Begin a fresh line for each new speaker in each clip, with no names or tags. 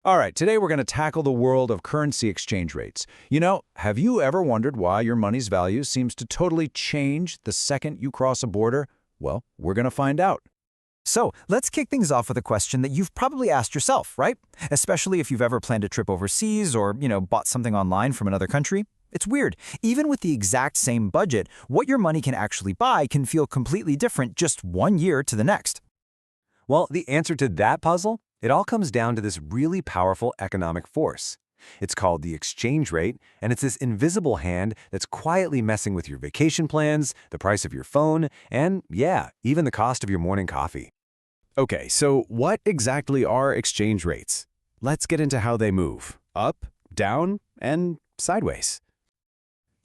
All right, today we're going to tackle the world of currency exchange rates. Have you ever wondered why your money's value seems to totally change the second you cross a border? Well, we're going to find out.
So let's kick things off with a question that you've probably asked yourself, right? Especially if you've ever planned a trip overseas or, bought something online from another country. It's weird. Even with the exact same budget, what your money can actually buy can feel completely different just 1 year to the next.
Well, the answer to that puzzle, it all comes down to this really powerful economic force. It's called the exchange rate, and it's this invisible hand that's quietly messing with your vacation plans, the price of your phone, and yeah, even the cost of your morning coffee.
Okay, so what exactly are exchange rates? Let's get into how they move. Up, down, and sideways.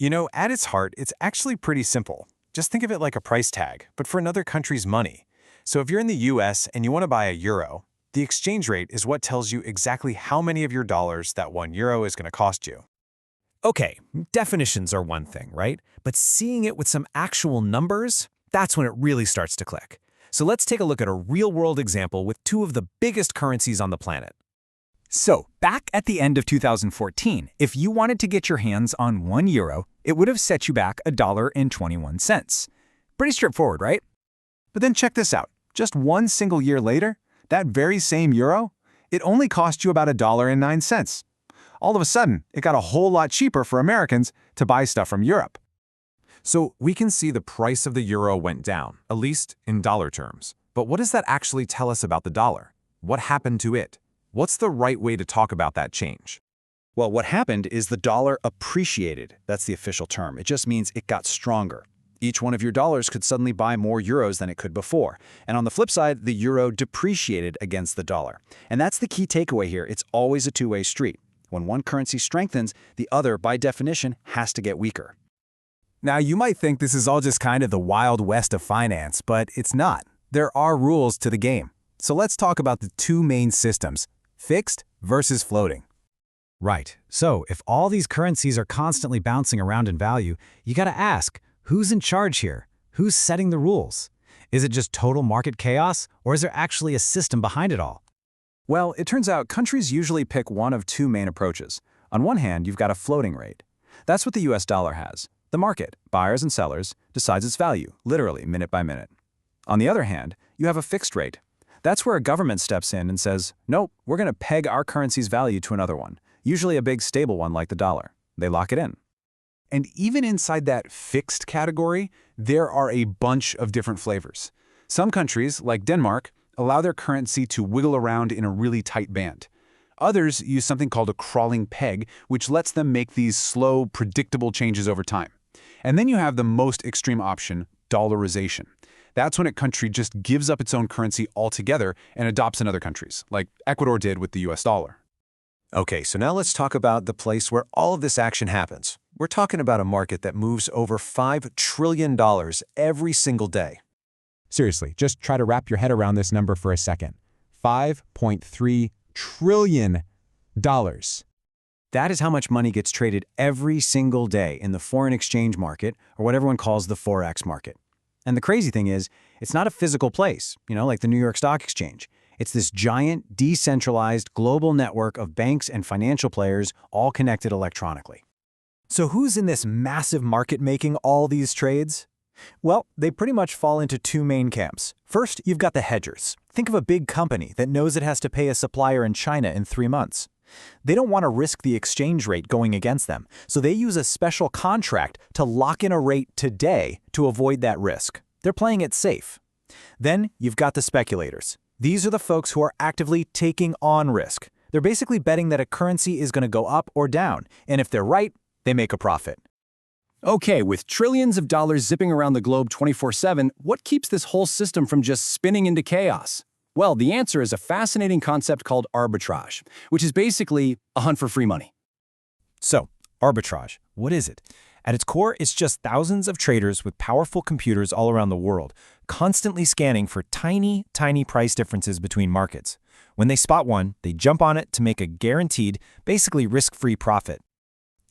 At its heart, it's actually pretty simple. Just think of it like a price tag, but for another country's money. So if you're in the US and you want to buy a euro, the exchange rate is what tells you exactly how many of your dollars that 1 euro is going to cost you.
Okay, definitions are one thing, right? But seeing it with some actual numbers, that's when it really starts to click. So let's take a look at a real-world example with two of the biggest currencies on the planet. So, back at the end of 2014, if you wanted to get your hands on 1 euro, it would have set you back $1.21. Pretty straightforward, right?
But then check this out. Just one single year later, that very same euro, it only cost you about $1.09. All of a sudden, it got a whole lot cheaper for Americans to buy stuff from Europe. So we can see the price of the euro went down, at least in dollar terms. But what does that actually tell us about the dollar? What happened to it? What's the right way to talk about that change?
Well, what happened is the dollar appreciated. That's the official term. It just means it got stronger. Each one of your dollars could suddenly buy more euros than it could before. And on the flip side, the euro depreciated against the dollar. And that's the key takeaway here. It's always a two-way street. When one currency strengthens, the other, by definition, has to get weaker.
Now, you might think this is all just kind of the Wild West of finance, but it's not. There are rules to the game. So let's talk about the two main systems, fixed versus floating. Right. So if all these currencies are constantly bouncing around in value, you got to ask, who's in charge here? Who's setting the rules? Is it just total market chaos, or is there actually a system behind it all?
Well, it turns out countries usually pick one of two main approaches. On one hand, you've got a floating rate. That's what the US dollar has. The market, buyers and sellers, decides its value, literally minute by minute. On the other hand, you have a fixed rate. That's where a government steps in and says, nope, we're going to peg our currency's value to another one, usually a big stable one like the dollar. They lock it in. And even inside that fixed category, there are a bunch of different flavors. Some countries, like Denmark, allow their currency to wiggle around in a really tight band. Others use something called a crawling peg, which lets them make these slow, predictable changes over time. And then you have the most extreme option, dollarization. That's when a country just gives up its own currency altogether and adopts another country's, like Ecuador did with the US dollar.
Okay, so now let's talk about the place where all of this action happens. We're talking about a market that moves over $5 trillion every single day.
Seriously, just try to wrap your head around this number for a second. $5.3 trillion.
That is how much money gets traded every single day in the foreign exchange market, or what everyone calls the Forex market. And the crazy thing is, it's not a physical place, like the New York Stock Exchange. It's this giant, decentralized global network of banks and financial players all connected electronically. So who's in this massive market making all these trades? Well, they pretty much fall into two main camps. First, you've got the hedgers. Think of a big company that knows it has to pay a supplier in China in 3 months. They don't want to risk the exchange rate going against them, so they use a special contract to lock in a rate today to avoid that risk. They're playing it safe. Then you've got the speculators. These are the folks who are actively taking on risk. They're basically betting that a currency is going to go up or down, and if they're right, they make a profit.
Okay, with trillions of dollars zipping around the globe 24/7, what keeps this whole system from just spinning into chaos? Well, the answer is a fascinating concept called arbitrage, which is basically a hunt for free money.
So, arbitrage, what is it? At its core, it's just thousands of traders with powerful computers all around the world, constantly scanning for tiny, tiny price differences between markets. When they spot one, they jump on it to make a guaranteed, basically risk-free profit.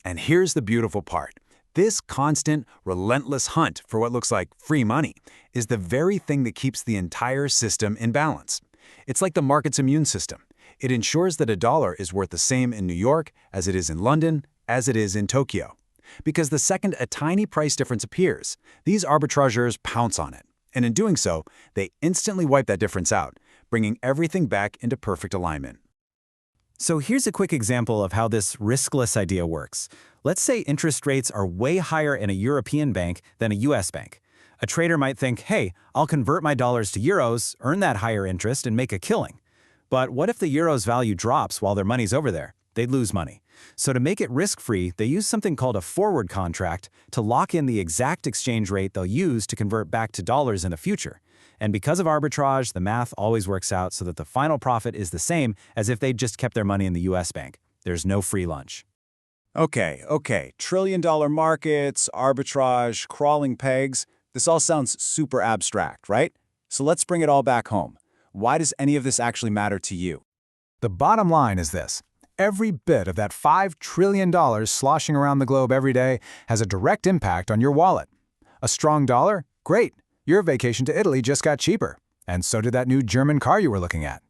And here's the beautiful part. This constant, relentless hunt for what looks like free money is the very thing that keeps the entire system in balance. It's like the market's immune system.
It ensures that a dollar is worth the same in New York as it is in London, as it is in Tokyo. Because the second a tiny price difference appears, these arbitrageurs pounce on it. And in doing so, they instantly wipe that difference out, bringing everything back into perfect alignment.
So here's a quick example of how this riskless idea works. Let's say interest rates are way higher in a European bank than a US bank. A trader might think, hey, I'll convert my dollars to euros, earn that higher interest, and make a killing. But what if the euro's value drops while their money's over there? They'd lose money. So to make it risk-free, they use something called a forward contract to lock in the exact exchange rate they'll use to convert back to dollars in the future. And because of arbitrage, the math always works out so that the final profit is the same as if they'd just kept their money in the US bank. There's no free lunch.
Okay. Trillion-dollar markets, arbitrage, crawling pegs. This all sounds super abstract, right? So let's bring it all back home. Why does any of this actually matter to you?
The bottom line is this. Every bit of that $5 trillion sloshing around the globe every day has a direct impact on your wallet. A strong dollar? Great. Your vacation to Italy just got cheaper. And so did that new German car you were looking at.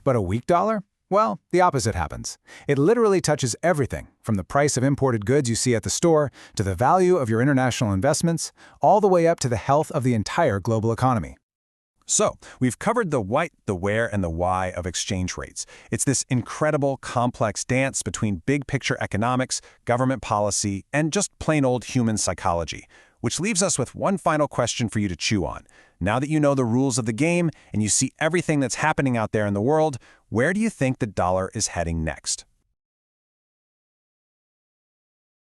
But a weak dollar? Well, the opposite happens. It literally touches everything, from the price of imported goods you see at the store, to the value of your international investments, all the way up to the health of the entire global economy.
So, we've covered the what, the where, and the why of exchange rates. It's this incredible, complex dance between big-picture economics, government policy, and just plain old human psychology, which leaves us with one final question for you to chew on. Now that you know the rules of the game and you see everything that's happening out there in the world, where do you think the dollar is heading next?